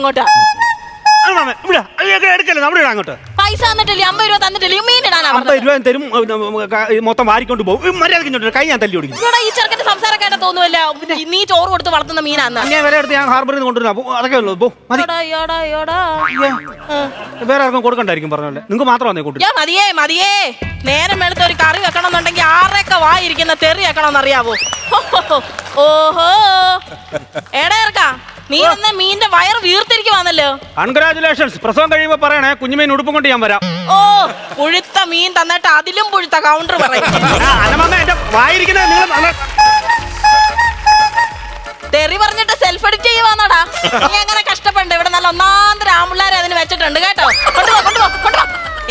ഇങ്ങോട്ടാ. എടുക്കല്ലേ നമ്മുടെ അങ്ങോട്ട് പൈസ തന്നിട്ടില്ലേ? 50 രൂപ തന്നിട്ടില്ലേ? മീൻ ഇടാനാ 50 രൂപ തരും, മൊത്തം വാരിക്കൊണ്ട് പോകും. മര്യാദ കൈ ഞാൻ തല്ലി ഓടിക്കും. ഈ ചെറുക്കന്റെ സംസാരം കേട്ടാ തോന്നുവല്ല നീ ചോറ് കൊടുത്ത് വളർത്തുന്ന മീനാന്ന്. ഞാൻ വില എടുത്ത് ഞാൻ ഹാർബറിൽ നിന്ന് കൊണ്ടുവരാം. അതൊക്കെ ഉള്ളൂ. വേറെ ആർക്കും കൊടുക്കണ്ടായിരിക്കും പറഞ്ഞല്ലേ, നിങ്ങൾക്ക് മാത്രം വന്നേ കൊണ്ടു. മതിയേ മതിയേ. നേരം വെളുത്ത ഒരു കറി വെക്കണം എന്നുണ്ടെങ്കിൽ ആറൊക്കെ വായിരിക്കുന്ന തെറി വെക്കണമെന്ന് അറിയാവോ? ഓഹോ എടാ ഇറക്കാ, നീ വന്ന മീനിന്റെ വയറ് വീർത്തിരിക്കുവാന്നല്ലോ. കൺഗ്രാചുലേഷൻസ്. പ്രസവം കഴിയുമ്പോ പറയണേ, കുഞ്ഞുമീൻ ഉടുപ്പും കൊണ്ട് ഞാൻ വരാം. ഓ പുഴുത്ത മീൻ തന്നിട്ട് അതിലും പുഴുത്ത കൗണ്ടർ പറയും. തെറി പറഞ്ഞിട്ട് സെൽഫ് എഡിറ്റ് ചെയ്യുവാന്നടാ. നീ അങ്ങനെ കഷ്ടപ്പെട്ട് ഇവിടെ നല്ല ഒന്നാന്തര ആമ്പിള്ളേരെ അതിന് വെച്ചിട്ടുണ്ട് കേട്ടോ. കൊണ്ടുപോ.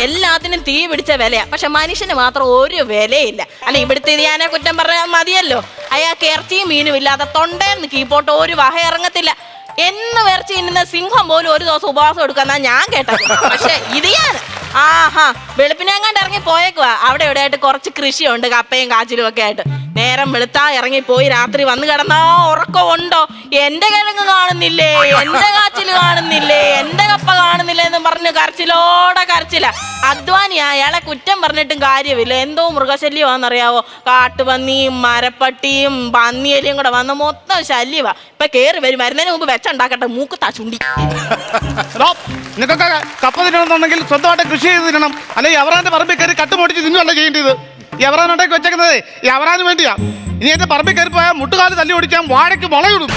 എല്ലാത്തിനും തീ പിടിച്ച വിലയാ, പക്ഷെ മനുഷ്യന് മാത്രം ഒരു വിലയില്ല. അല്ല ഇവിടുത്തെ ഞാനെ കുറ്റം പറയാൻ മതിയല്ലോ. അയാൾക്ക് ഇറച്ചിയും മീനും ഇല്ലാതെ തൊണ്ടേന്ന് കീപ്പോട്ട് ഒരു വഹ ഇറങ്ങത്തില്ല. എന്ന് ഇറച്ചി ഇന്നുന്ന സിംഹം പോലും ഒരു ദിവസം ഉപവാസം എടുക്കാന്നാ ഞാൻ കേട്ടത്. പക്ഷെ ഇത് ഞാൻ വെളുപ്പിനെങ്ങാണ്ട് ഇറങ്ങി പോയേക്കുവാ. അവിടെ ഇവിടെ ആയിട്ട് കുറച്ച് കൃഷിയുണ്ട്, കപ്പയും കാച്ചിലും ഒക്കെ ആയിട്ട്. നേരം വെളുത്താ ഇറങ്ങിപ്പോയി രാത്രി വന്ന് കിടന്നാ ഉറക്കം ഉണ്ടോ? എന്റെ കിഴങ്ങ് കാണുന്നില്ലേ, എന്റെ കാച്ചില് കാണുന്നില്ലേ, എന്റെ കപ്പ കാണുന്നില്ലേ എന്ന് പറഞ്ഞ് കരച്ചിലോടെ കരച്ചില്ല. അധ്വാനിയാ, അയാളെ കുറ്റം പറഞ്ഞിട്ടും കാര്യമില്ല. എന്തോ മൃഗശല്യമാണെന്നറിയാവോ? കാട്ടുപന്നിയും മരപ്പട്ടിയും പന്നിയലിയും കൂടെ വന്ന് മൊത്തം ശല്യവാ. ഇപ്പൊ കേറി വരും. വരുന്നതിന് മുമ്പ് വെച്ചുണ്ടാക്കട്ടെ മൂക്ക് താച്ചുണ്ടി. നിങ്ങൾക്കൊക്കെ കപ്പ തിന്നണമെന്നുണ്ടെങ്കിൽ സ്വന്തമായിട്ട് കൃഷി ചെയ്ത് തിന്നണം. അല്ലെങ്കിൽ അവരാന്റെ പറമ്പിൽ കയറി കട്ടുമൊടിച്ച് തിന്നുവല്ല ചെയ്യേണ്ടത്. ഈ അവരാനുണ്ടാക്കി വെച്ചേക്കുന്നത് ഈ അവരാന് വേണ്ടിയാ. ഇനി എന്റെ പറമ്പിൽ കയറി പോയാൽ മുട്ടുകാല് തല്ലി ഓടിക്കാൻ വാഴയ്ക്ക് മുളയിടും.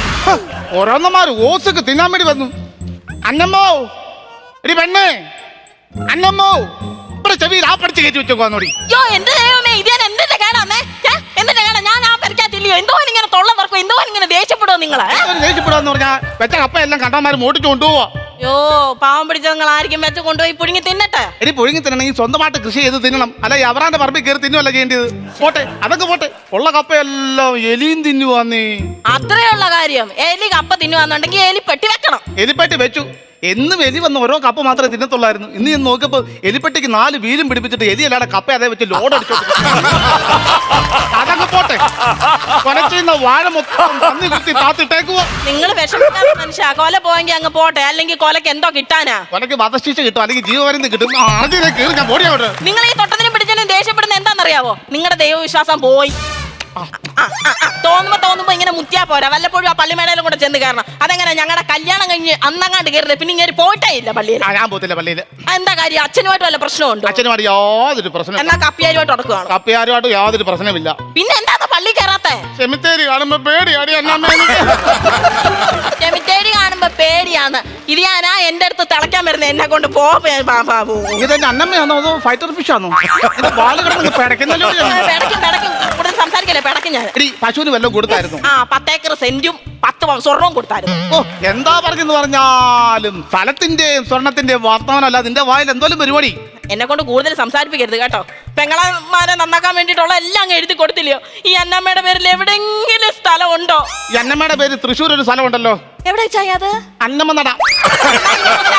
ഓരോന്നമാര് ഓസക്ക് തിന്നാൻ വേണ്ടി വന്നു. അന്നമ്മോ എടി പെണ്ണേ, അന്നമ്മോ ഇവിടെ ചെവിയിൽ ആ പഠിച്ച് കയറ്റി വെച്ചോന്നോടി. ഞാൻ ആ പരിക്കാത്തില്ലയോ? എന്തോ ഇങ്ങനെ തൊള്ള തുറക്കും, എന്തോ ഇങ്ങനെ ദേഷ്യപ്പെടുവോ നിങ്ങളെ? ദേഷ്യപ്പെടുവാന്ന് പറഞ്ഞാൽ വെച്ച കപ്പ എല്ലാം കണ്ടമാര് മോട്ടിച്ച് കൊണ്ടുപോവാ. യോ പാവം പിടിച്ച നിങ്ങൾ ആയിരിക്കും വെച്ച് കൊണ്ടുപോയി പുഴുങ്ങി തിന്നട്ടെ. ഇനി പുഴുങ്ങി തിന്നണമെങ്കിൽ സ്വന്തമായിട്ട് കൃഷി ചെയ്ത് തിന്നണം. അല്ല അവരാന്റെ പറമ്പിൽ കയറി തിന്നുവല്ല ചെയ്യേണ്ടത്. പോട്ടെ, അതൊക്കെ പോട്ടെ. ഉള്ള കപ്പയെല്ലാം എലിയും തിന്നുവാന്നേ. അത്രയുള്ള കാര്യം. എലി കപ്പ തിന്നുവാന്നുണ്ടെങ്കിൽ എലിപ്പെട്ടി വെക്കണം. എലിപ്പെട്ടി വെച്ചു. എന്നും എലി വന്ന് ഓരോ കപ്പ മാത്രമേ തിന്നത്തുള്ളായിരുന്നു. ഇന്ന് ഞാൻ നോക്കിയപ്പോ എലിപ്പെട്ടിക്ക് 4 വീലും പിടിപ്പിച്ചിട്ട് എലി അല്ലാതെ കപ്പ അതേ വെച്ച് ലോഡ് അടിച്ചോ. അതൊക്കെ പോട്ടെ. കൊലച്ചുന്ന വാഴ മൊത്തം പന്നി കുത്തി താത്തിട്ടേക്കുവോ. നിങ്ങൾ വിഷമിക്കാത്ത മനുഷ്യ. കൊല പോയെങ്കിൽ അങ്ങ് പോട്ടെ, അല്ലെങ്കിൽ കൊലക്ക് എന്തോ കിട്ടാനാ? കൊലക്ക് വധശിക്ഷ കിട്ടും, അല്ലെങ്കിൽ ജീവപര്യന്തം കിട്ടും. ആദ്യം കയറി ഞാൻ ഓടിയോട്ട്. നിങ്ങൾ ഈ തൊട്ടതിനും പിടിച്ചതിനും ദേഷ്യപ്പെടുന്ന എന്താണെന്നറിയാവോ? നിങ്ങളുടെ ദൈവവിശ്വാസം പോയി. തോന്നുമ്പോ ഇങ്ങനെ മുത്തിയാ പോരാ. വല്ലപ്പോഴും ആ പള്ളിമേടയിലും കൂടെ ചെന്ന് കയറണം. അതെങ്ങനെ? ഞങ്ങളുടെ കല്യാണം കഴിഞ്ഞ് അന്നങ്ങാണ്ട് കയറുന്നത് പിന്നെ ഇങ്ങനെ പോയിട്ടേ ഇല്ല പള്ളിയിൽ. ഞാൻ പോത്തില്ല പള്ളിയിൽ. എന്താ കാര്യം? അച്ഛനുമായിട്ട് വല്ല പ്രശ്നമുണ്ടോ? അച്ഛനുമായിട്ട് യാതൊരു പ്രശ്നം. എന്നാ കപ്പിയാരുമായിട്ട് ഉടക്കുകയാണ്. കപ്പിയാരുമായിട്ട് യാതൊരു പ്രശ്നമില്ല. പിന്നെ എന്താ പള്ളി കയറാത്തെ? സെമിത്തേരി കാണുമ്പോ പേടിയാടി. സെമിത്തേരി കാണുമ്പോ പേടിയാന്ന്. ഇത് ഞാനാ എന്റെ അടുത്ത് തിളയ്ക്കാൻ വരുന്നത്. എന്നെ കൊണ്ട് ഇതെന്റെ അന്നമ്മയാണോ അതോ ഫൈറ്റർ ഫിഷ് ആണോ? സംസാരിക്കല്ലേ പിടക്കും ഞാൻ. പശുവിന് വല്ലതും കൊടുത്തായിരുന്നു? 10 ഏക്കർ സെന്റും 10 സ്വർണവും കൊടുത്തായിരുന്നു. ഓ എന്താ പറഞ്ഞെന്ന് പറഞ്ഞാലും സ്ഥലത്തിന്റെയും സ്വർണത്തിന്റെയും വർത്തമാനമല്ല നിന്റെ വായിൽ എന്തോലും പരിപാടി. എന്നെ കൊണ്ട് കൂടുതൽ സംസാരിപ്പിക്കരുത് കേട്ടോ. പെങ്ങളമാരെ നന്നാക്കാൻ വേണ്ടിയിട്ടുള്ള എല്ലാം അങ്ങ് എഴുതി കൊടുത്തില്ലയോ? ഈ അന്നമ്മയുടെ പേരിൽ എവിടെയെങ്കിലും സ്ഥലം ഉണ്ടോ? ഈ അന്നമ്മയുടെ പേര് തൃശ്ശൂർ ഒരു സ്ഥലം ഉണ്ടല്ലോ. എവിടെ വെച്ചായത്? അന്നമ്മ നട.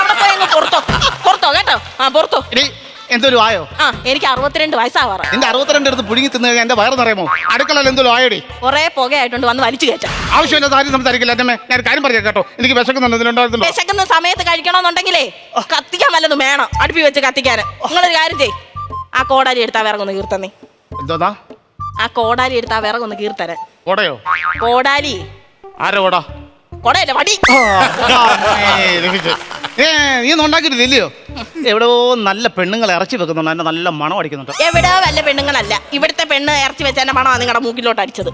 അവിടെ പോയി അങ്ങ് പുറത്തോ കേട്ടോ. പുറത്തോ. എന്തൊരു ആയോ? എനിക്ക് 62 വയസ്സാവാറ. എന്റെ 62 എടുത്ത് പുഴുങ്ങി തിന്നു കഴിഞ്ഞാൽ എന്റെ വയറ് നിറയുമോ? അടുക്കളയിൽ എന്തോലും ആയോടി? കുറെ പുകയായിട്ടുണ്ട്, വന്ന് വലിച്ചു കയറ്റാം. ആവശ്യമില്ല കാര്യം സംസാരിക്കില്ല. എന്നെ ഞാൻ കാര്യം പറയാം കേട്ടോ. എനിക്ക് വിശക്കുന്നുണ്ട്. വിശക്കുന്ന സമയത്ത് കഴിക്കണമെന്നുണ്ടെങ്കിലേ കത്തിക്കാൻ വല്ലതും വേണം. അടുപ്പി വെച്ച് കത്തിക്കാൻ. നിങ്ങളൊരു കാര്യം ചെയ്, ആ കോടാലി എടുത്താ വിറകൊന്ന് കീർത്തന്നെ. എന്തോന്നാ? ആ കോടാലി എടുത്താ വിറകൊന്ന് കീർത്തരാൻ. കോടയോ? കോടാലി. ആരോ കോടാ? കൊടയല്ലേ വടി. നീ ഒന്നും ഉണ്ടാക്കിയിട്ടില്ലയോ? എവിടെയോ നല്ല പെണ്ണുങ്ങൾ ഇറച്ചി വെക്കുന്നുണ്ട്. എന്നെ നല്ല മണം അടിക്കുന്നുണ്ട്. എവിടെയോ വല്ല പെണ്ണുങ്ങളല്ല, ഇവിടുത്തെ പെണ്ണ് ഇറച്ചി വെച്ച എന്റെ മണമാണ് നിങ്ങളുടെ മൂക്കിലോട്ട് അടിച്ചത്.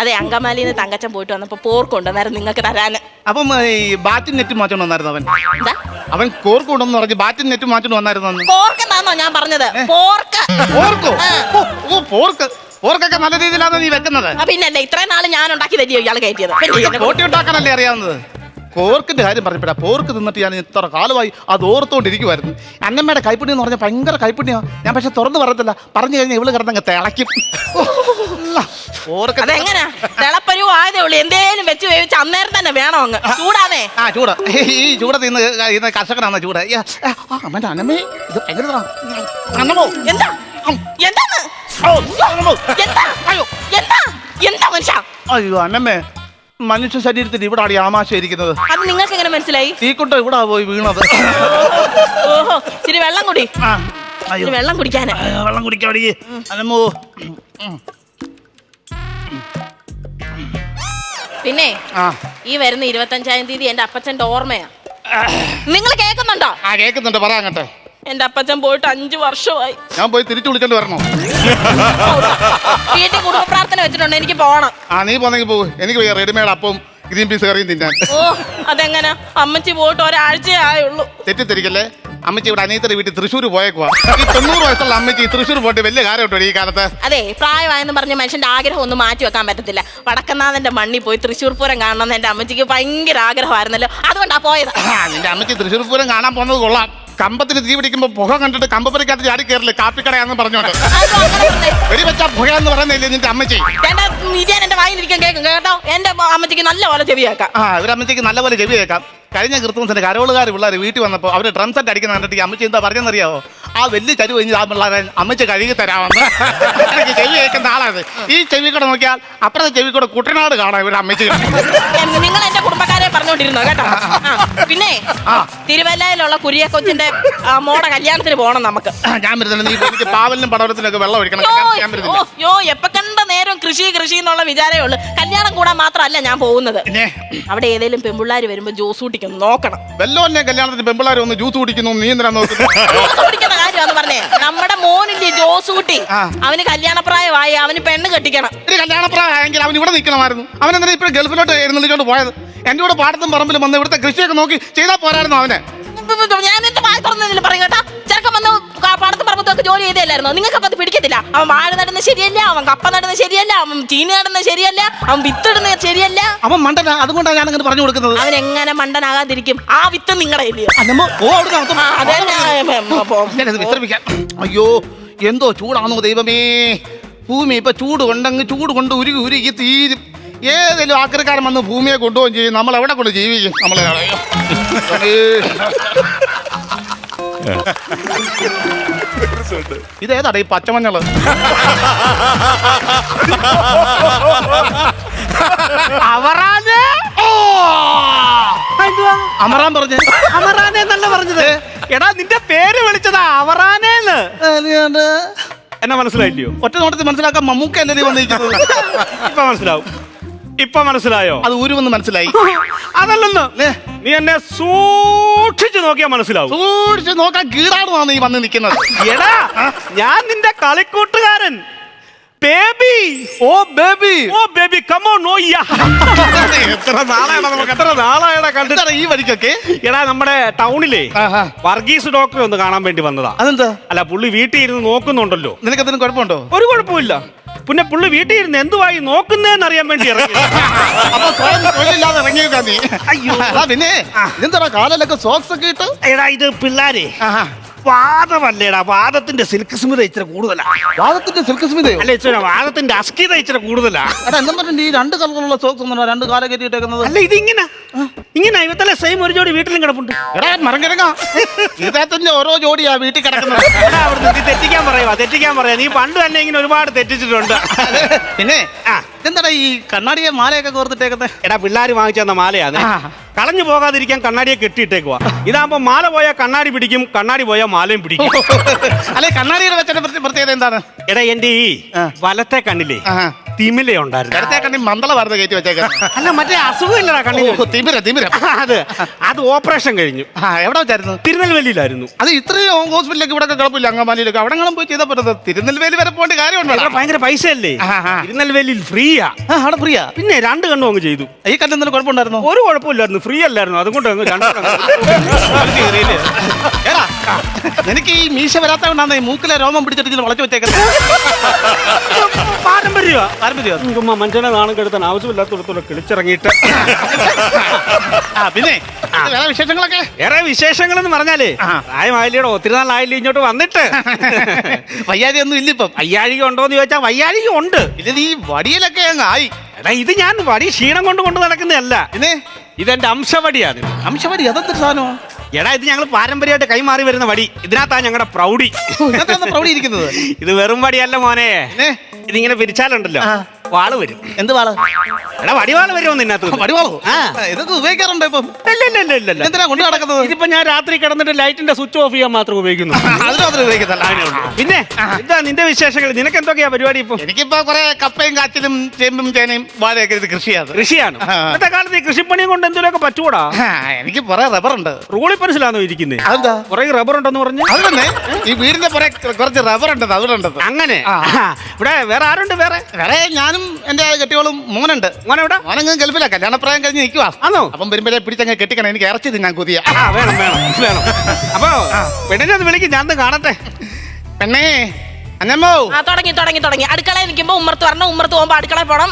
അതെ, അങ്കമാലിന്ന് തങ്കച്ചൻ പോയിട്ട് വന്നപ്പോ പോർക്ക് കൊണ്ടുവന്നായിരുന്നു നിങ്ങൾക്ക് തരാന്. അപ്പം ഈ ബാറ്റും നെറ്റും മാറ്റോണ്ട് വന്നായിരുന്നു അവൻ. എന്താ അവൻ കോർക്ക് കൊണ്ടെന്ന് പറഞ്ഞു ബാറ്റും നെറ്റും മാറ്റോണ്ട് വന്നായിരുന്നു. പോർക്ക് എന്നാന്നോ ഞാൻ പറഞ്ഞത്? പോർക്ക്. പോർക്കോ? ഓ പോർക്ക്. പോർക്കൊക്കെ നല്ല രീതിയിലാണ് നീ വെക്കുന്നത്. പിന്നല്ലേ ഇത്രയും നാള് ഞാൻ ഉണ്ടാക്കി തരികയോ ഇയാൾ കയറ്റിയത്? കോട്ടി ഉണ്ടാക്കാനല്ലേ അറിയാവുന്നത്. പോർക്കിന്റെ കാര്യം പറഞ്ഞപ്പോഴാ പോർക്ക് തിന്നിട്ട് ഞാൻ ഇത്ര കാലമായി അത് ഓർത്തുകൊണ്ടിരിക്കുവായിരുന്നു. അന്നമ്മയുടെ കൈപ്പിണി എന്ന് പറഞ്ഞാൽ ഭയങ്കര കൈപ്പിണിയാണ്. ഞാൻ പക്ഷെ തുറന്നു പറയത്തില്ല. പറഞ്ഞു കഴിഞ്ഞാൽ ഇവള് കിടന്നങ്ങ് തിളയ്ക്കും. അതെങ്ങനാ? തിളപ്പരുവോ ആയതേ ഉള്ളൂ. എന്തേലും വെച്ച് വേവിച്ച് അന്നേരം തന്നെ വേണോ അങ്ങ്? ചൂടാന്നേ. ചൂട്. ഈ ചൂട തിന്ന് കർഷകനാണ് ചൂട്. അന്നമ്മേ ഇത് ഭയങ്കര അന്നമ്മോ. എന്താ എന്താ മനുഷ്യ? അയ്യോ അന്നമ്മേ മനുഷ്യ ശരീരത്തിൽ ഇവിടാണ് ഈ ആമാശം ഇരിക്കുന്നത്. അത് നിങ്ങൾക്ക് എങ്ങനെ മനസ്സിലായി? തീക്കുട്ട ഇവിടെ പോയി വീണത്. ഓഹോ, ഇച്ചിരി വെള്ളം കുടി. ആ, അയ്യോ. ഇച്ചിരി വെള്ളം കുടിക്കാന്. വെള്ളം കുടിക്കാൻ അലമോ. പിന്നെ ആ, ഈ വരുന്ന 25-ാം തീയതി എന്റെ അപ്പച്ചന്റെ ഓർമ്മയാ. നിങ്ങൾ കേൾക്കുന്നുണ്ടോ? ആ കേൾക്കുന്നുണ്ട്, പറയാങ്ങട്ടെ. എന്റെ അപ്പച്ചൻ പോയിട്ട് 5 വർഷമായി. ഞാൻ പോയി തിരിച്ചു വിളിച്ചോണ്ട് വരണോ? വീട്ടിൽ കുടുംബ പ്രാർത്ഥന വെച്ചിട്ടുണ്ട്, എനിക്ക് പോണം. ആ, നീ പോന്നെങ്കിൽ പോകും. എനിക്ക് പോയി റെഡിമെയ്ഡ് അപ്പവും ഗ്രീൻ പീസ് കറിയും തിന്നാൻ. ഓ, അതെങ്ങനെ? അമ്മച്ചി പോയിട്ട് ഒരാഴ്ചയേ ആയുള്ളൂ. തെറ്റിദ്ധരിക്കല്ലേ, അമ്മച്ചി ഇവിടെ അനിയത്തിന്റെ വീട്ടിൽ തൃശ്ശൂർ പോയേക്കുവാ. ഈ 90 വയസ്സുള്ള അമ്മച്ചി തൃശ്ശൂർ പോയിട്ട് വലിയ കാര്യമുണ്ടോ ഈ കാലത്ത്? അതെ, പ്രായമായെന്ന് പറഞ്ഞ മനുഷ്യന്റെ ആഗ്രഹം ഒന്നും മാറ്റി വെക്കാൻ പറ്റത്തില്ല. വടക്കനാഥന്റെ മണ്ണിൽ പോയി തൃശ്ശൂർ പൂരം കാണണമെന്ന് എന്റെ അമ്മച്ചിക്ക് ഭയങ്കര ആഗ്രഹമായിരുന്നല്ലോ, അതുകൊണ്ടാ പോയത്. നിന്റെ അമ്മച്ചി തൃശ്ശൂർ പൂരം കാണാൻ പോകുന്നത് കൊള്ളാം. കമ്പത്തിന് തീ പിടിക്കുമ്പോ പുക കണ്ടിട്ട് കമ്പപ്പുരക്കകത്ത് ചാടി കയറില്ലേ കാപ്പിക്കടയാന്ന് പറഞ്ഞോണ്ട്. വെടിവെച്ചാ പുക എന്ന് പറയുന്നില്ലേ നിന്റെ അമ്മച്ചി? എന്റെ വായിലിരിക്കാൻ കേൾക്കും കേട്ടോ. എന്റെ അമ്മച്ചിക്ക് നല്ല പോലെ ചെവിയാക്കാം. ആ, ഇവരമ്മച്ചിക്ക് നല്ലപോലെ ചെവി കേൾക്കാം. കഴിഞ്ഞ ക്രിസ്മസിന്റെ കരോളുകാർ പിള്ളേർ വീട്ടിൽ വന്നപ്പോൾ അവര് ഡ്രം സെറ്റ് അടിക്കുന്ന കണ്ടിട്ട് ഈ അമ്മച്ചി എന്താ പറഞ്ഞെന്നറിയാവോ? ആ വലിയ ചരിവ് കഴിഞ്ഞ് ആ പിള്ളേരെ അമ്മച്ചി കഴുകി തരാമെന്ന്. എനിക്ക് ചെവി കേൾക്കുന്ന ആളാണ്. ഈ ചെവി കൂടെ നോക്കിയാൽ അപ്പുറത്തെ ചെവി കൂടെ കുട്ടനാട് കാണാം ഇവരുടെ അമ്മച്ചി. നിങ്ങൾ എന്റെ കുടുംബക്കാരെ പറഞ്ഞോണ്ടിരുന്നോ കേട്ടോ. പിന്നെ തിരുവല്ലയിലുള്ള കുരിയ കൊച്ചിന്റെ മോടെ കല്യാണത്തിന് പോകണം നമുക്ക്. ഞാൻ വരുന്നില്ല, നീ എനിക്ക് പാവലിനും പടവലത്തിനൊക്കെ വെള്ളം ഒഴിക്കണം. ഞാൻ വരുന്നില്ല. എപ്പോ കണ്ട നേരം കൃഷി എന്നുള്ള വിചാരമേ ഉള്ളൂ. കല്യാണം കൂടാൻ മാത്രമല്ല ഞാൻ പോകുന്നത്. അവിടെ ഏതെങ്കിലും പെൺപിള്ളാര് വരുമ്പോ ജ്യൂസ് കുടിക്കുന്നു നോക്കണം. വെല്ലോന്നെ കല്യാണത്തിന് പെൺപിള്ളാർ ഒന്ന് ജ്യൂസ് കുടിക്കുന്നു, നീ എന്തിനാ നോക്കുന്നത്? ജ്യൂസ് കുടിക്കുന്ന കാര്യമാന്ന് പറഞ്ഞേ. നമ്മുടെ മോനില്ലേ ജോസ് കുട്ടി, അവന് കല്യാണപ്രായമായി, അവന് പെണ്ണ് കെട്ടിക്കണം. കല്യാണപ്രായമെങ്കിൽ അവൻ ഇവിടെ നിൽക്കണമായിരുന്നു. അവൻ എന്തിനാ ഇപ്പൊ ഗൾഫിലോട്ട് എഴുന്നള്ളിച്ചോണ്ട് പോയത്? എന്റെ കൂടെ പാടത്തും പറമ്പിലും വന്ന് ഇവിടുത്തെ കൃഷിയൊക്കെ നോക്കി ചെയ്താൽ പോരായിരുന്നു അവനെ. ഞാൻ എന്റെ വായി തുറന്നില്ല പറയും കേട്ടാ. ചെറുക്കം വന്ന് പാടത്തും പറമ്പത്തൊക്കെ ജോലി ചെയ്തല്ലായിരുന്നോ? നിങ്ങൾക്ക് അപ്പൊ അത് പിടിക്കത്തില്ല. അവൻ വാഴ നടുന്നത് ശരിയല്ല, അവൻ കപ്പ നടുന്നത് ശരിയല്ല, അവൻ ചീനി നടുന്നത് ശരിയല്ല, അവൻ വിത്തിടുന്നത് ശരിയല്ല. അവൻ മണ്ടനാ, അതുകൊണ്ടാണ് ഞാൻ അങ്ങനെ പറഞ്ഞു കൊടുക്കുന്നത്. അവൻ എങ്ങനെ മണ്ടനാകാതിരിക്കും? ആ വിത്ത് നിങ്ങളെ ഇല്ലയോ? വിശ്രമിക്കാം. അയ്യോ, എന്തോ ചൂടാണോ ദൈവമേ. ഭൂമി ഇപ്പൊ ചൂട് കൊണ്ട് ഉരുകി തീരും. ഏതെങ്കിലും ആക്രിക്കാരൻ വന്ന് ഭൂമിയെ കൊണ്ടുപോകുകയും ചെയ്യും. നമ്മൾ എവിടെ കൊണ്ട് ജീവിക്കും? നമ്മളെ ഇതേതാടാ ഈ പച്ചമഞ്ഞള്? അമറാൻ പറഞ്ഞേ. അമറാനെ എന്നല്ല പറഞ്ഞത്. എടാ നിന്റെ പേര് വിളിച്ചതാ അവറാനേന്ന്. എന്നാ മനസ്സിലായില്ലയോ? ഒറ്റ നോട്ടത്തിൽ മനസ്സിലാക്കാൻ മമ്മൂക്കല്ലേ നീ വന്നിരിക്കുന്നത്? ഇപ്പൊ മനസ്സിലായോ? അത് ഊരുമെന്ന് മനസ്സിലായി. അതല്ലെന്ന് നീ എന്നെ സൂക്ഷിച്ചു നോക്കിയാ മനസ്സിലാവും. സൂക്ഷിച്ചു നോക്കാൻ കീടാണ് നീ വന്ന് നിൽക്കുന്നത്. എടാ ഞാൻ നിന്റെ കളിക്കൂട്ടുകാരൻ ബേബി. Come on. എത്ര നാളായടാ കണ്ടിട്ട് ഈ വഴിക്കൊക്കെ. എടാ നമ്മുടെ ടൗണിലെ വർഗീസ് ഡോക്ടറെ ഒന്ന് കാണാൻ വേണ്ടി വന്നതാ. അതെന്താ? അല്ല, പുള്ളി വീട്ടിൽ ഇരുന്ന് നോക്കുന്നുണ്ടല്ലോ. നിനക്കെന്തെങ്കിലും കുഴപ്പമുണ്ടോ? ഒരു കുഴപ്പമില്ല. പിന്നെ പുള്ളി വീട്ടിൽ ഇരുന്ന് എന്തുവായി നോക്കുന്നതെന്ന് അറിയാൻ വേണ്ടി ഇറങ്ങി. അയ്യോ, പിന്നെ എന്താ കാലിലൊക്കെ സോക്സ് ഒക്കെ ഇട്ട്? എടാ ഇത് പിള്ളാരെ വാദമല്ലേടാ, വാദത്തിന്റെ സിൽക്ക് സ്മിത ഇച്ചിരി കൂടുതലാ. വാദത്തിന്റെ സിൽക്ക് സ്മിതയോ? അല്ല, വാദത്തിന്റെ അസ്കിത ഇച്ചിരി കൂടുതലാ. എടാ എന്താ പറഞ്ഞ ഈ 2 കളറുള്ള സോക്സ് ഒന്നും 2 കാല കയറ്റിട്ടേക്കുന്നത്? അല്ല, ഇത് ഇങ്ങനെ ഇവത്തല്ലേ സെയിം ഒരു ജോഡി വീട്ടിലും കിടപ്പുണ്ട്. എടാ മരം കിടങ്ങാ, ഇതിന്റെ ഓരോ ജോഡിയാ വീട്ടിൽ കിടക്കുന്നത്. തെറ്റിക്കാൻ പറയാ. നീ പണ്ട് തന്നെ ഇങ്ങനെ ഒരുപാട് തെറ്റിച്ചിട്ടുണ്ട്. പിന്നെ എന്താടാ ഈ കണ്ണാടിയെ മാലയൊക്കെ കോർത്തിട്ടേക്കുന്നത്? എടാ പിള്ളേര് വാങ്ങിച്ചു തന്ന മാലയാണ്. കളഞ്ഞു പോകാതിരിക്കാൻ കണ്ണാടിയെ കെട്ടിയിട്ടേക്കുവാ. ഇതാകുമ്പോ മാല പോയാൽ കണ്ണാടി പിടിക്കും, കണ്ണാടി പോയാൽ മാലയും പിടിക്കും. അല്ലെ കണ്ണാടിയുടെ വെച്ചിട്ട് പ്രത്യേകത എന്താണ്? എടാ എന്റെ ഈ വലത്തെ കണ്ണിലെ തിമിലയുണ്ടായിരുന്നു. ഇടത്തെ കണ്ണിൽ മന്ദള വാർത്ത കയറ്റി വെച്ചേക്കാം. അല്ല, മറ്റേ അസുഖമില്ലടാ കണ്ണിൽ. തിമിര. അത് ഓപ്പറേഷൻ കഴിഞ്ഞു. എവിടെ വെച്ചായിരുന്നു? തിരുനെൽവേലിയിലായിരുന്നു. അത് ഇത്രയും ഹോസ്പിറ്റലിലേക്ക് ഇവിടെ കുഴപ്പമില്ല, അങ്കമാലിയിലൊക്കെ അവിടെ പോയി ചെയ്താൽ പറ്റുന്നത്. തിരുനെൽവേലി വരെ പോകേണ്ട കാര്യമുണ്ടോ? ഭയങ്കര പൈസ അല്ലേ? തിരുനെൽവേലിയിൽ ഫ്രീയാ. അവിടെ ഫ്രീയാ? പിന്നെ 2 കണ്ണും അങ്ങ് ചെയ്തു. ഈ കണ്ണിൽ എന്തെങ്കിലും കുഴപ്പമുണ്ടായിരുന്നു? ഒരു കുഴപ്പമില്ലായിരുന്നു, ഫ്രീ അല്ലായിരുന്നു. അതുകൊണ്ട് എനിക്ക് ഈ മീശ വരാത്ത കൊണ്ടാണ് ഈ മൂക്കിലെ രോമം പിടിച്ചിട്ട് വളച്ചു വെച്ചേക്കുന്നത്. പാരമ്പര്യ മനുഷ്യനെ നാണം കെടുത്താൻ ആവശ്യമില്ലാത്തടത്തോടെ കിളിച്ചിറങ്ങിയിട്ട്. പിന്നെ വേറെ വിശേഷങ്ങളൊക്കെ? വേറെ വിശേഷങ്ങൾ എന്ന് പറഞ്ഞാലേ പ്രായമായില്ലേടോ, ഒത്തിരി നാളായില്ലേ ഇങ്ങോട്ട് വന്നിട്ട്. വയ്യാതി ഒന്നും ഇല്ല ഇപ്പം. വയ്യാഴിക ഉണ്ടോന്ന് ചോദിച്ചാൽ വയ്യാഴിക ഉണ്ട്. ഇത് ഈ വടിയിലൊക്കെ അങ്ങ് ആയി. എടാ ഇത് ഞാൻ വടി ക്ഷീണം കൊണ്ട് നടക്കുന്നതല്ല. പിന്നെ ഇതെന്റെ അംശവടിയാണ്. അംശവടി? അതെന്തൊരു സാധനമോ? എടാ ഇത് ഞങ്ങൾ പാരമ്പര്യമായിട്ട് കൈമാറി വരുന്ന വടി. ഇതിനകത്താ ഞങ്ങളുടെ പ്രൗഢി. പ്രൗഢി ഇരിക്കുന്നത്. ഇത് വെറും വടിയല്ല മോനെ. ഇതിങ്ങനെ പിരിച്ചാലുണ്ടല്ലോ വാള് വരും. എന്ത് വാള്? എടാ വടിവാള് വരുമോ നിന്നകത്ത്? വടിവാളോ? ആ. ഇതൊക്കെ ഉപയോഗിക്കാറുണ്ടോ ഇപ്പം? ഇല്ല. എന്തിനാ കൊണ്ട് നടക്കുന്നത്? ഇതിപ്പോ ഞാൻ രാത്രി കിടന്നിട്ട് ലൈറ്റിന്റെ സ്വിച്ച് ഓഫ് ചെയ്യാൻ മാത്രം ഉപയോഗിക്കുന്നു. അതിന് മാത്രം ഉപയോഗിക്കത്തല്ല. പിന്നെ എന്താ നിന്റെ വിശേഷങ്ങൾ? നിനക്ക് എന്തൊക്കെയാ പരിപാടി ഇപ്പൊ? എനിക്കിപ്പോ കുറെ കപ്പയും കാച്ചിലും ചേമ്പും ചേനയും വാഴയൊക്കെ ഇത് കൃഷിയാണ്. കൃഷിയാണ്. ഇന്നത്തെ കാലത്ത് ഈ കൃഷിപ്പണിയും കൊണ്ട് എന്തെങ്കിലുമൊക്കെ പറ്റൂടാ? എനിക്ക് കുറെ റബ്ബറുണ്ട്. റൂളി പരിസിലാണോ ഇരിക്കുന്നത്? അതെന്താ? കുറെ റബ്ബർ ഉണ്ടെന്ന് പറഞ്ഞു. അത് തന്നെ ഈ വീടിന്റെ പുറകെ കുറച്ച് റബ്ബർ ഉണ്ടെന്ന് അതുകൊണ്ടുണ്ടത്. അങ്ങനെ ഇവിടെ വേറെ ആരുണ്ട്? വേറെ ഞാനും എന്റെ കെട്ടിയോളും മോനുണ്ട്. മോനെവിടെ? മോനങ്ങ് ഗൾഫിലാ, കല്യാണപ്രായം കഴിഞ്ഞ് നിൽക്കുവാ. ആണോ? അപ്പം വരുമ്പോഴേ പിടിച്ചങ്ങ് കെട്ടിക്കണം, എനിക്ക് ഇറച്ചി തിന്നാൻ കൊതിയ. വേണം. അപ്പൊ പെണ്ണിനെ ഒന്ന് വിളിക്കും, ഞാൻ കാണട്ടെ. പെണ്ണേ അന്നമ്മോ. തുടങ്ങി അടുക്കളയിൽ നിൽക്കുമ്പോ ഉമ്മർത്ത് വരണം, ഉമ്മർത്ത് പോകുമ്പോ അടുക്കളയിൽ പോണം.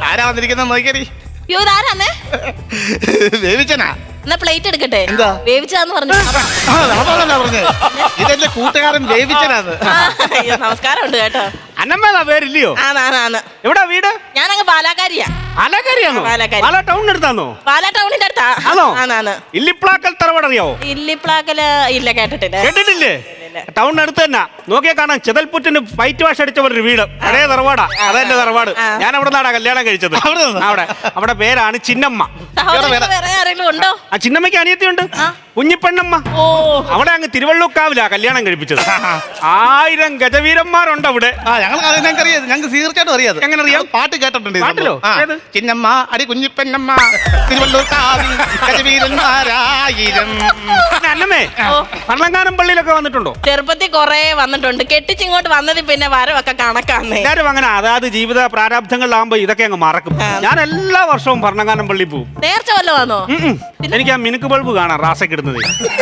ആരാ വന്നിരിക്കുന്നത് നോക്കിയടി. അയ്യോ ഇതാരാന്നേ? വേവിച്ചനാ. എന്നാ പ്ലേറ്റ് എടുക്കട്ടെ. എന്താ? വേവിച്ചാന്ന് പറഞ്ഞു. പറഞ്ഞേ ഇതെന്റെ കൂട്ടുകാരൻ വേവിച്ചനാന്ന്. അയ്യോ നമസ്കാരം ഉണ്ട് കേട്ടോ. അന്നമ്മ പേരില്ലയോ? ആന്ന്. എവിടാ വീട്? ഞാനങ്ങ് പാലാക്കാരിയാ. പാലാക്കാരിയാണോ? പാലാക്കാരി. പാലാ ടൗണിന് അടുത്താന്നോ? പാലാ ടൗണിന്റെ അടുത്താ. ആണോ? ആന്ന്. ഇല്ലിപ്ലാക്കൽ തറവാട് അറിയാവോ? ഇല്ലിപ്ലാക്കല് ഇല്ല, കേട്ടിട്ടില്ല. കേട്ടിട്ടില്ലേ? ടൗണിന് അടുത്ത് തന്നെ. നോക്കിയാ കാണാം, ചെതൽപുറ്റിന് വൈറ്റ് വാഷ് അടിച്ച ഒരു വീട്. പഴയ തറവാടാ. അതെന്റെ തറവാട്. ഞാൻ അവിടെ നിന്നാടാ കല്യാണം കഴിച്ചത്. അവിടെ പേരാണ് ചിന്നമ്മ. വേറെ ആരെങ്കിലും ഉണ്ടോ? ആ ചിന്നമ്മയ്ക്ക് അനിയത്തിയുണ്ട്, കുഞ്ഞിപ്പെണ്ണമ്മ. അവിടെ അങ്ങ് തിരുവള്ളൂക്കാവിലാ കല്യാണം കഴിപ്പിച്ചത്. 1000 ഗജവീരന്മാരുണ്ട് അവിടെ. ഞങ്ങൾക്ക് തീർച്ചയായിട്ടും അറിയാം. എങ്ങനെ അറിയാം? പാട്ട് കേട്ടിട്ടുണ്ട്. പാട്ടിലോ? ചിന്നമ്മ അടി കുഞ്ഞിപ്പെണ്ണമ്മ തിരുവള്ളൂർ കാവിൽ ഗജവീരന്മാരായിരം. അന്നമ്മേ പള്ളങ്കാനം പള്ളിയിലൊക്കെ വന്നിട്ടുണ്ടോ? ചെറുപ്പത്തിൽ കൊറേ വന്നിട്ടുണ്ട്. കെട്ടിച്ചിങ്ങോട്ട് വന്നതിൽ പിന്നെ വരവൊക്കെ കണക്കാന്നേ. എല്ലാരും അങ്ങനെ അതായത് ജീവിത പ്രാരാബ്ധങ്ങളിലാകുമ്പോ ഇതൊക്കെ അങ്ങ് മറക്കും. ഞാൻ എല്ലാ വർഷവും ഭരണങ്ങാനം പള്ളി പോകും. നേർച്ച വല്ലതും ആണോ? എനിക്ക് ആ മിനുക്ക് ബൾബ് കാണാം റാസൊക്കെ ഇടുന്നത്.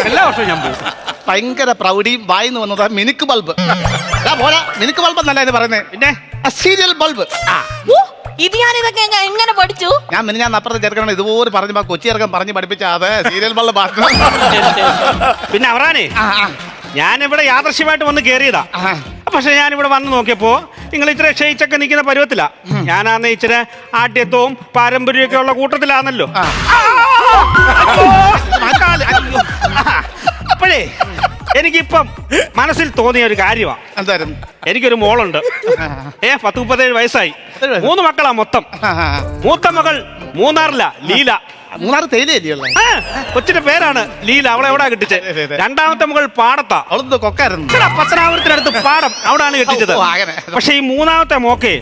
എല്ലാ വർഷവും ഞാൻ പോകും. ഭയങ്കര പ്രൗഢിയും വായിന്ന് വന്നതാ മിനുക്ക് ബൾബ്. മിനുക്ക് ബൾബ് എന്നല്ല ഇത് പറയുന്നത്, പിന്നെ സീരിയൽ ബൾബ്. ഇത് ഞാൻ ഇതൊക്കെ എങ്ങനെ പഠിച്ചു? ഞാൻ അപ്പുറത്തെ ചെറുക്കണം ഇതുപോലെ പറഞ്ഞു കൊച്ചി ഇറക്കം പറഞ്ഞ് പഠിപ്പിച്ച അത് സീരിയൽ ബൾബ്. പിന്നെ അവറാനേ, ഞാനിവിടെ യാദൃശ്യമായിട്ട് വന്ന് കയറിയതാ. പക്ഷെ ഞാനിവിടെ വന്ന് നോക്കിയപ്പോ നിങ്ങൾ ഇച്ചിരി ക്ഷയിച്ചൊക്കെ നിൽക്കുന്ന പരുവത്തിലാ. ഞാനാന്ന് ഇച്ചിരി ആഢ്യത്വവും പാരമ്പര്യമൊക്കെ ഉള്ള കൂട്ടത്തിലാണല്ലോ. അപ്പോഴേ എനിക്കിപ്പം മനസ്സിൽ തോന്നിയ ഒരു കാര്യമാണ്. എന്തായിരുന്നു? എനിക്കൊരു മോളുണ്ട്. 10-37 വയസ്സായി. 3 മക്കളാ മൊത്തം. മൂത്ത മകൾ മൂന്നാറില ലീല. മൂന്നാർ തേയിലല്ലേ? കൊച്ചിന്റെ പേരാണ് ലീല. അവളെ എവിടാ കെട്ടിച്ചത്? രണ്ടാമത്തെ മകൾ പാടത്താ. അവളെന്തോ കൊക്കായിരുന്നു. പത്തനാപുരത്തിനടുത്ത് പാടം, അവിടാണ് കെട്ടിച്ചത്. പക്ഷെ ഈ മൂന്നാമത്തെ മോക്കെ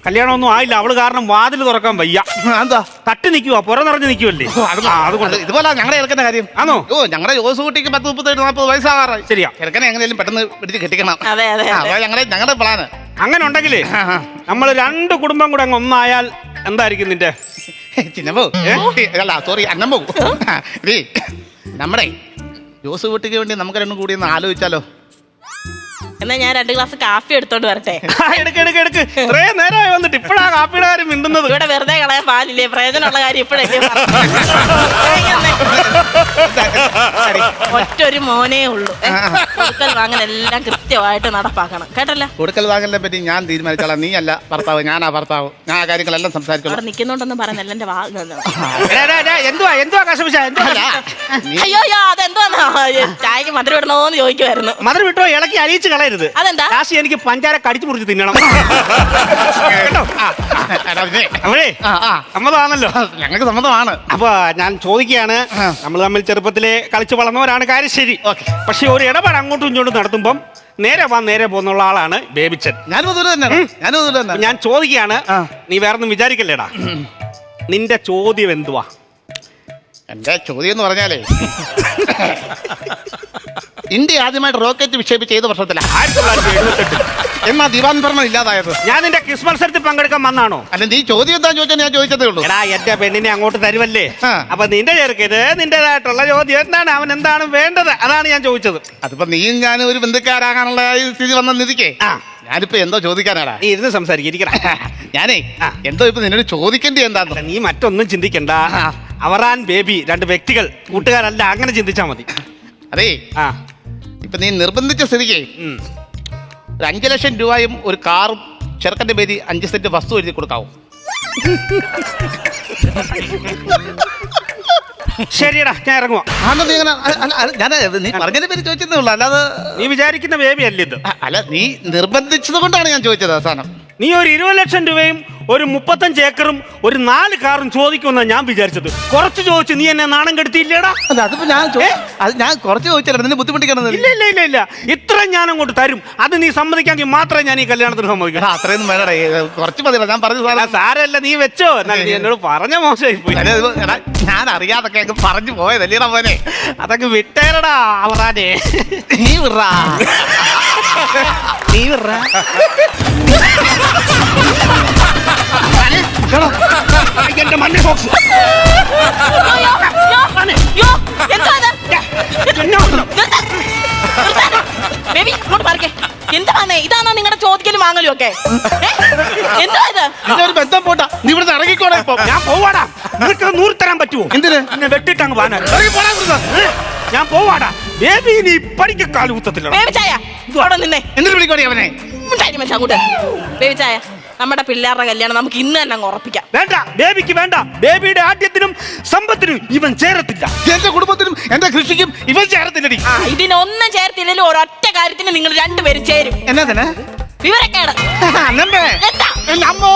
കല്യാണമൊന്നും ആയില്ല. അവള് കാരണം വാതിൽ തുറക്കാൻ വയ്യ. എന്താ തട്ടി നിൽക്കുവാ, പുറ നിറഞ്ഞു നിൽക്കുവല്ലേ. അതുകൊണ്ട് ഇതുപോലെ ഞങ്ങളെ ഇറക്കുന്ന കാര്യം ആണോ? ഞങ്ങളുടെ ജോസ് കുട്ടിക്ക് 10-37-40 വയസ്സാകാറായി. ശരിയാ. ചെറുക്കനെ എങ്ങനെയും പെട്ടെന്ന് പിടിച്ച് കെട്ടിക്കണം. ഞങ്ങളുടെ പ്ലാന് അങ്ങനെ ഉണ്ടെങ്കിലേ നമ്മൾ 2 കുടുംബം കൂടെ അങ്ങ് ഒന്നായാൽ എന്തായിരിക്കും നിന്റെ? ചിന്നപ്പോ അല്ല സോറി അന്നമ്മോ, നമ്മുടെ ജോസ് കുട്ടിക്ക് വേണ്ടി നമുക്ക് രണ്ടും കൂടി ഒന്ന് ആലോചിച്ചാലോ? എന്നാ ഞാൻ 2 ഗ്ലാസ് കാപ്പി എടുത്തോണ്ട് വരട്ടെ. എടുക്ക്. ഇത്രയും നേരമായി വന്നിട്ട് ഇപ്പഴാ കാപ്പിയുടെ കാര്യം മിണ്ടുന്നത്. ഇവിടെ വെറുതെ കളയാൻ പാലില്ലേ, പ്രയോജനമുള്ള കാര്യം ഇപ്പഴല്ലേ. ഒറ്റൊരു മോനേ ഉള്ളൂ. കൊടുക്കൽ വാങ്ങൽ എല്ലാം കൃത്യമായിട്ട് നടപ്പാക്കണം, കേട്ടല്ലോ? കൊടുക്കൽ വാങ്ങലിനെ പറ്റി ഞാൻ തീരുമാനിച്ചോളാം. നീ അല്ല ഭർത്താവ്, ഞാനാ ഭർത്താവ്. ഞാൻ ആ കാര്യങ്ങളെല്ലാം സംസാരിച്ചോളാം. അവിടെ നിൽക്കുന്നുണ്ടെന്ന് പറയുന്നില്ല എന്റെ അയ്യോ അതെന്തുവാ ചായക്ക് മധുരം ഇടണോന്ന് ചോദിക്കുമായിരുന്നു. മധുരം വിട്ടോ ഇളക്കി അലിയിച്ച് കളയരുത്. അതെന്താ? ലാസ്റ്റ് എനിക്ക് പഞ്ചാര കടിച്ചു മുറിച്ച് തിന്നണം. സമ്മതമാണല്ലോ? ഞങ്ങൾക്ക് സമ്മതമാണ്. അപ്പൊ ഞാൻ ചോദിക്കുകയാണ്, നമ്മൾ തമ്മിൽ ചെറുപ്പത്തിലെ കളിച്ചു വളർന്നവരാണ്, കാര്യം ശരി. പക്ഷെ ഒരു ഇടപാട് അങ്ങോട്ടും ഇങ്ങോട്ടും നടത്തുമ്പം നേരെ പോകുന്നുള്ള ആളാണ് ബേബിച്ചൻ. ഞാൻ ചോദിക്കുകയാണ്, നീ വേറൊന്നും വിചാരിക്കല്ലേടാ. നിന്റെ ചോദ്യം എന്തുവാ? എന്റെ ചോദ്യം എന്ന് പറഞ്ഞാലേ, ഇന്ത്യ ആദ്യമായിട്ട് റോക്കറ്റ് വിക്ഷേപിച്ച ഏത് വർഷത്തിലാണ്? 1978. എന്നാ ദിവാൻ ഭരണം ഇല്ലാതായത്? ഞാൻ നിന്റെ ക്രിസ് മത്സരത്തിൽ പങ്കെടുക്കാൻ വന്നാണോ? അല്ല നീ ചോദ്യം എന്താ ചോദിച്ചാൽ ഞാൻ ചോദിച്ചതേ ഉള്ളൂ. എടാ എന്റെ പെണ്ണിനെ അങ്ങോട്ട് തരുമല്ലേ? അപ്പൊ നിന്റെ ചേർക്കത് നിന്റേതായിട്ടുള്ള ചോദ്യം എന്താണ്, അവൻ എന്താണ് വേണ്ടത്, അതാണ് ഞാൻ ചോദിച്ചത്. അതിപ്പോ നീയും ഞാനും ഒരു ബന്ധുക്കാരാകാനുള്ള സ്ഥിതി വന്ന നിധിക്ക് ഞാനിപ്പോ എന്തോ ചോദിക്കാനാടാ. നീ ഇരുന്ന് സംസാരിക്കണം. ഞാനേ എന്തോ ഇപ്പൊ നിന്നോട് ചോദിക്കേണ്ടി എന്താന്ന്. നീ മറ്റൊന്നും ചിന്തിക്കണ്ട. അവറാൻ ബേബി 2 വ്യക്തികൾ, കൂട്ടുകാരല്ല, അങ്ങനെ ചിന്തിച്ചാ മതി. അതേ ഇപ്പൊ നീ നിർബന്ധിച്ച സ്ഥിതിക്ക് 5 ലക്ഷം രൂപയും ഒരു കാറും ചെറുക്കന്റെ പേര് 5 സെന്റ് വസ്തു എഴുതി കൊടുക്കാവോ? ശരിയടാ, ഞാൻ ഇറങ്ങുവാ. നീ പറഞ്ഞതിന്റെ പേര് ചോദിച്ചതേ ഉള്ളൂ, അല്ലാതെ നീ വിചാരിക്കുന്ന ബേബി അല്ല ഇത്. അല്ല നീ നിർബന്ധിച്ചത് കൊണ്ടാണ് ഞാൻ ചോദിച്ചത്. അവസാനം നീ ഒരു 20 ലക്ഷം രൂപയും ഒരു 35 ഏക്കറും ഒരു 4 കാറും ചോദിക്കുമെന്നാ ഞാൻ വിചാരിച്ചത്. കുറച്ച് ചോദിച്ചു നീ എന്നെ നാണം കെടുത്തിയില്ലേടാ? അതിപ്പോ ഞാൻ കുറച്ച് ചോദിച്ചാലും നിന്നെ ബുദ്ധിമുട്ടിക്കണം. ഇല്ല ഇത്ര ഞാൻ അങ്ങോട്ട് തരും. അത് നീ സമ്മതിക്കാമെങ്കിൽ മാത്രമേ ഞാൻ ഈ കല്യാണത്തിന് സമ്മതിക്കാം. അത്രയൊന്നും വേണടേ, കുറച്ച് മതിയല്ല. ഞാൻ പറഞ്ഞു സാരല്ല, നീ വെച്ചോ. എന്നാൽ നീ എന്നോട് പറഞ്ഞ മോശമായി പോയി. ഞാൻ അറിയാതൊക്കെ അങ്ങ് പറഞ്ഞു പോയതല്ലേടാ മോനെ. അതൊക്കെ വിട്ടേരടാ അവറാനെ. നീ വിറാ നീ വിറാ എന്റെ മഞ്ഞ ബോക്സ് എന്താണ് ഇതാണോ നിങ്ങളുടെ ചോദിക്കലും വാങ്ങലും ഒക്കെ? എന്താ ഇത്? ഒരു ബന്ധം പോട്ടാ, നീ ഇവിടെ ഇറങ്ങിക്കോടാ. ഇപ്പൊ ഞാൻ പോവാടാ. നിനക്ക് 100 തരാൻ പറ്റുമോ? എന്തിന്? എന്നെ വെട്ടിട്ടങ്ങ് പോകാനാ. ഞാൻ പോവാടാ. ബേബി നീ പഠിക്ക കാലുകുത്തത്തില്ല. ബേബിച്ചായ നിന്നെ എന്തിനു വിളിക്കോടി അവനെ? അങ്ങോട്ട് ബേബിച്ചായ, നമ്മുടെ പിള്ളേരുടെ കല്യാണം നമുക്ക് ഇന്ന് തന്നെ അങ്ങ് ഉറപ്പിക്കാം. വേണ്ട, ബേബിക്ക് വേണ്ട. ബേബിയുടെ ആദ്യത്തിനും സമ്പത്തിനും ഇവൻ ചേരത്തില്ല. എന്റെ കുടുംബത്തിനും എന്റെ കൃഷിക്കും ഇവൻ ചേരത്തില്ലടി. ഇതിനൊന്നും ചേർത്തില്ലെങ്കിലും ഒരൊറ്റ കാര്യത്തിന് നിങ്ങൾ രണ്ടുപേരും ചേരും. എന്നാ തന്നെ വിവരക്കേട്. അമ്മോ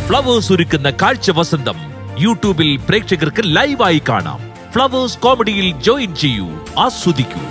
ഫ്ലവേഴ്സ് ഒരുക്കുന്ന കാഴ്ച വസന്തം യൂട്യൂബിൽ പ്രേക്ഷകർക്ക് ലൈവായി കാണാം. ഫ്ലവേഴ്സ് കോമഡിയിൽ ജോയിൻ ചെയ്യൂ, ആസ്വദിക്കൂ.